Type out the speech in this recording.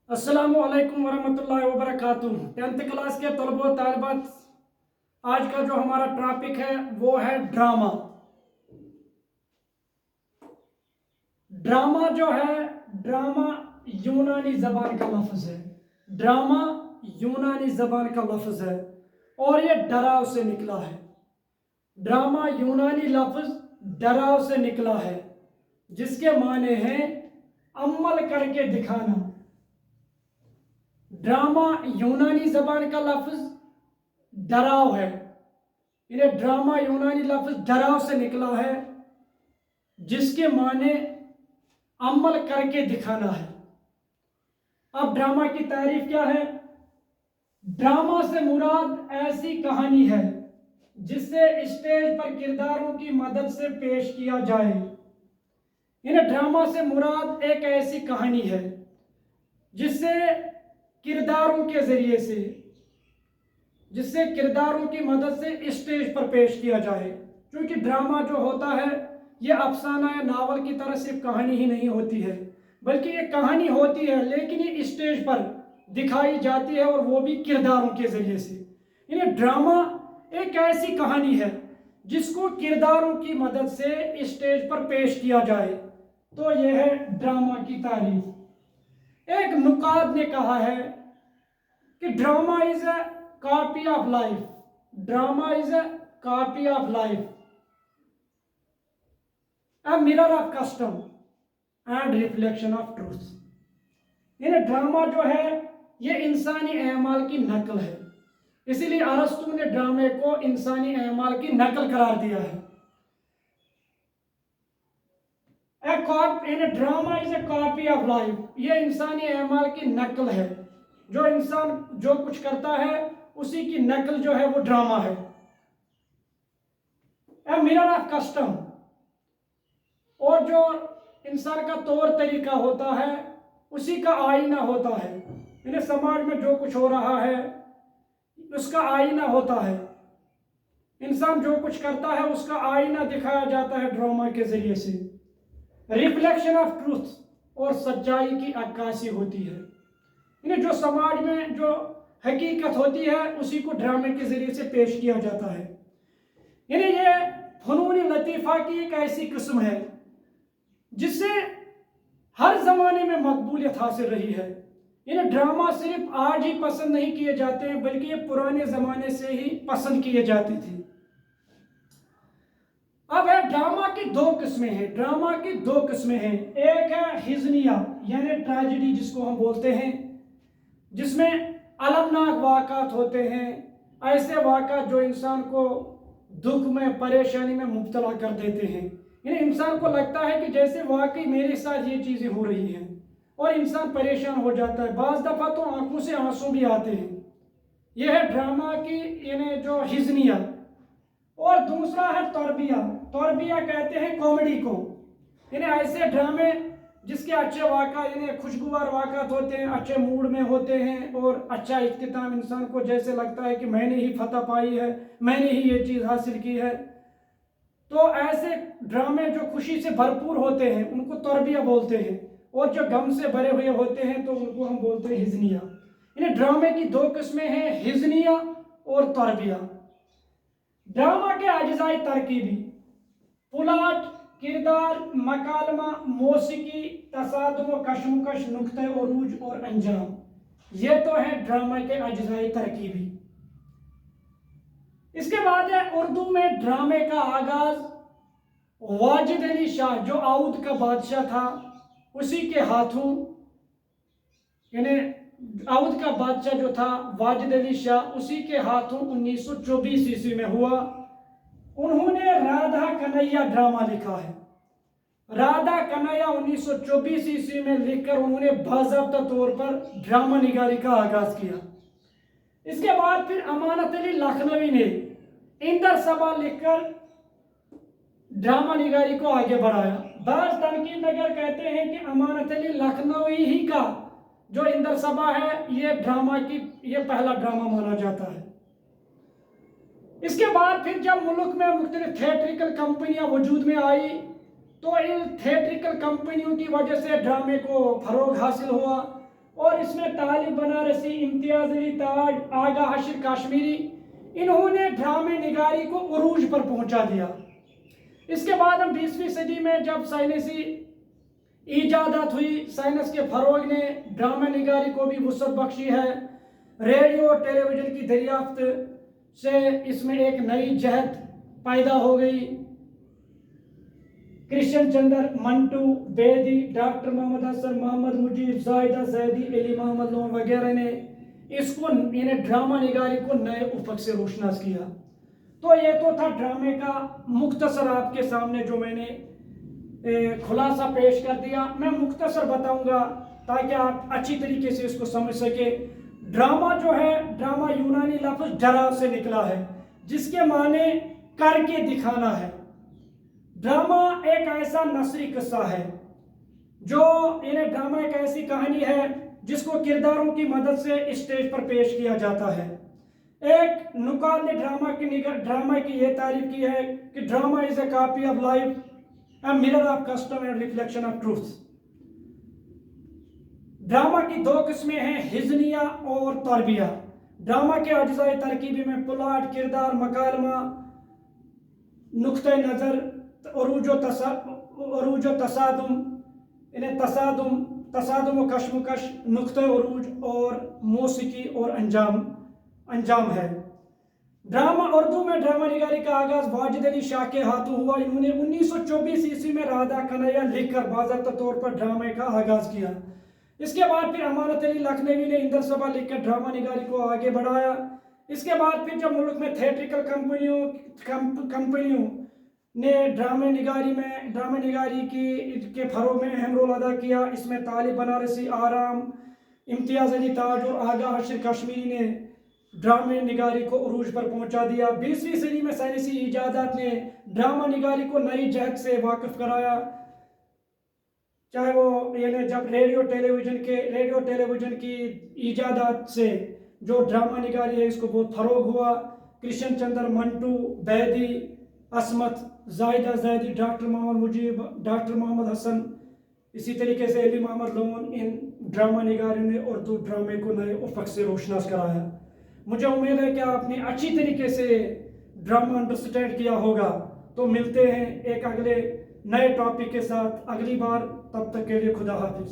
अस्सलामु अलैकुम वरहमतुल्लाहि वबरकातुह। 10th क्लास के तलबा तालिबात, आज का जो हमारा टॉपिक है वो है ड्रामा। ड्रामा जो है, ड्रामा यूनानी जबान का लफ्ज है। ड्रामा यूनानी जबान का लफ्ज है और ये डराव से निकला है। ड्रामा यूनानी लफ्ज डराव से निकला है, जिसके माने हैं अमल करके दिखाना। ड्रामा यूनानी जबान का लफ्ज डराव है। इन्हें ड्रामा यूनानी लफ्ज डराव से निकला है, जिसके माने अमल करके दिखाना है। अब ड्रामा की तारीफ क्या है? ड्रामा से मुराद ऐसी कहानी है जिसे स्टेज पर किरदारों की मदद से पेश किया जाए। इन्हें ड्रामा से मुराद एक ऐसी कहानी है जिससे किरदारों के जरिए से, जिससे किरदारों की मदद से स्टेज पर पेश किया जाए। क्योंकि ड्रामा जो होता है ये अफसाना या नावल की तरह सिर्फ कहानी ही नहीं होती है, बल्कि ये कहानी होती है लेकिन ये स्टेज पर दिखाई जाती है, और वो भी किरदारों के जरिए से। इन्हें ड्रामा एक ऐसी कहानी है जिसको किरदारों की मदद से स्टेज पर पेश किया जाए, तो यह है ड्रामा की तारीफ। एक नुकाद ने कहा है कि drama is a copy of life. Drama is a copy of life, a mirror of custom and reflection of truth. यानी ड्रामा जो है ये इंसानी अमाल की नकल है, इसीलिए अरस्तु ने ड्रामे को इंसानी अमाल की नकल करार दिया है। Drama is a copy of life, ये इंसानी अमाल की नकल है। जो इंसान जो कुछ करता है उसी की नकल जो है वो ड्रामा है। ए मिरर ऑफ कस्टम, और जो इंसान का तौर तरीका होता है उसी का आईना होता है। यानी समाज में जो कुछ हो रहा है उसका आईना होता है। इंसान जो कुछ करता है उसका आईना दिखाया जाता है ड्रामा के जरिए से। रिफ्लेक्शन ऑफ ट्रूथ, और सच्चाई की अक्कासी होती है। यानी जो समाज में जो हकीकत होती है उसी को ड्रामे के जरिए से पेश किया जाता है। यानी ये फनून लतीफ़ा की एक ऐसी किस्म है जिससे हर जमाने में मकबूलियत हासिल रही है। यानी ड्रामा सिर्फ आज ही पसंद नहीं किए जाते हैं, बल्कि ये पुराने जमाने से ही पसंद किए जाते थे। अब है ड्रामा की दो किस्में हैं। ड्रामा की दो किस्में हैं। एक है हिजनिया यानी ट्रेजेडी जिसको हम बोलते हैं, जिसमें अलमनाक वाक़ात होते हैं, ऐसे वाक़ात जो इंसान को दुख में परेशानी में मुब्तला कर देते हैं। यानी इंसान को लगता है कि जैसे वाकई मेरे साथ ये चीज़ें हो रही हैं, और इंसान परेशान हो जाता है। बाज़ दफ़ा तो आंखों से आंसू भी आते हैं। यह है ड्रामा की यानी जो हिजनिया। और दूसरा है तौरबिया। तौरबिया कहते हैं कॉमेडी को। यानी ऐसे ड्रामे जिसके अच्छे वाक़ा यानी खुशगवार वाक़ात होते हैं, अच्छे मूड में होते हैं, और अच्छा इख्तिताम, इंसान को जैसे लगता है कि मैंने ही फतह पाई है, मैंने ही ये चीज़ हासिल की है। तो ऐसे ड्रामे जो खुशी से भरपूर होते हैं उनको तौरबिया बोलते हैं, और जो गम से भरे हुए होते हैं तो उनको हम बोलते हैं हिजनिया। यानी ड्रामे की दो किस्में हैं, हिजनिया और तौरबिया। ड्रामा के अज्जाई तरकीबी: प्लॉट, किरदार, मकालमा, मौसीकी, तसादुम, कशमकश, नुक्ते उरूज और अंजाम। ये तो है ड्रामा के अज्जाई तरकीबी। इसके बाद है उर्दू में ड्रामे का आगाज वाजिद अली शाह, जो आउद का बादशाह था, उसी के हाथों, यानी आउद का बादशाह जो था वाजिद अली शाह, उसी के हाथों 1924 ईस्वी में हुआ। उन्होंने राधा कन्हैया ड्रामा लिखा है। राधा कन्हैया 1924 ईस्वी में लिखकर उन्होंने बाज़ाब्ता तौर पर ड्रामा निगारी का आगाज किया। इसके बाद फिर अमानत अली लखनवी ने इंदर सबा लिखकर ड्रामा निगारी को आगे बढ़ाया। बाज़ तनकीद नगर कहते हैं कि अमानत अली लखनवी ही का जो इंदर सबा है ये ड्रामा की ये पहला ड्रामा माना जाता है। इसके बाद फिर जब मुल्क में मुख्तलिफ थिएट्रिकल कंपनियां वजूद में आई तो इन थिएट्रिकल कंपनियों की वजह से ड्रामे को फरोग हासिल हुआ। اور اس میں طالب بنارسی، امتیاز علی تاج، آغا حشر کشمیری، انہوں نے ڈرامے نگاری کو عروج پر پہنچا دیا۔ اس کے بعد ہم 20ویں صدی میں جب سائنسی ایجادات ہوئی، سائنس کے فروغ نے ڈرامہ نگاری کو بھی وسعت بخشی ہے۔ ریڈیو اور ٹیلی ویژن کی دریافت سے اس میں ایک نئی جہت پیدا ہو گئی۔ کرشن چندر، منٹو، بیدی، ڈاکٹر محمد حسن، محمد مجیب، زاہدہ زیدی، علی محمد لون وغیرہ نے اس کو یعنی ڈرامہ نگاری کو نئے افق سے روشناس کیا۔ تو یہ تو تھا ڈرامے کا مختصر آپ کے سامنے جو میں نے خلاصہ پیش کر دیا۔ میں مختصر بتاؤں گا تاکہ آپ اچھی طریقے سے اس کو سمجھ سکے۔ ڈرامہ جو ہے، ڈرامہ یونانی لفظ ڈرا سے نکلا ہے، جس کے معنی کر کے دکھانا ہے۔ ڈرامہ ایک ایسا نثری قصہ ہے جو ڈرامہ ایک ایسی کہانی ہے جس کو کرداروں کی مدد سے اسٹیج پر پیش کیا جاتا ہے۔ ایک نقاد نے ڈرامہ کی یہ تعریف کی ہے کہ drama is a copy of life, a mirror of custom and reflection of truth. Drama کی دو قسمیں ہیں، ہزنیہ اور تربیہ۔ ڈرامہ کے اجزاء ترکیبی میں پلاٹ، کردار، مکالمہ، نقطۂ نظر، عروج و تصادم، تصادم و کشمکش، نقطۂ عروج اور موسیقی اور انجام ہے۔ ڈرامہ اردو میں ڈرامہ نگاری کا آغاز واجد علی شاہ کے ہاتھوں ہوا۔ انہوں نے 1924 عیسوی میں رادھا کنیا لکھ کر باضابطہ طور پر ڈرامے کا آغاز کیا۔ اس کے بعد پھر امانت علی لکھنوی نے اندر سبھا لکھ کر ڈرامہ نگاری کو آگے بڑھایا۔ اس کے بعد پھر جب ملک میں تھیٹریکل کمپنیوں نے ڈرامہ نگاری کے فروغ میں اہم رول ادا کیا۔ اس میں طالب بنارسی، آرام، امتیاز علی تاج اور آغا حشر کشمیری نے ڈرامہ نگاری کو عروج پر پہنچا دیا۔ 20ویں صدی میں سائنسی ایجادات نے ڈرامہ نگاری کو نئی جہت سے واقف کرایا، چاہے وہ جب ریڈیو ٹیلی ویژن کی ایجادات سے جو ڈرامہ نگاری ہے اس کو بہت فروغ ہوا۔ کرشن چندر، منٹو، بیدی، عصمت، زاہدہ زیدی، ڈاکٹر محمد مجیب، ڈاکٹر محمد حسن، اسی طریقے سے علی محمد لون، ان ڈرامہ نگاروں نے اردو ڈرامے کو نئے افق سے روشناس کرایا۔ مجھے امید ہے کہ آپ نے اچھی طریقے سے ڈرامہ انڈرسٹینڈ کیا ہوگا۔ تو ملتے ہیں ایک اگلے نئے ٹاپک کے ساتھ اگلی بار، تب تک کے لیے خدا حافظ۔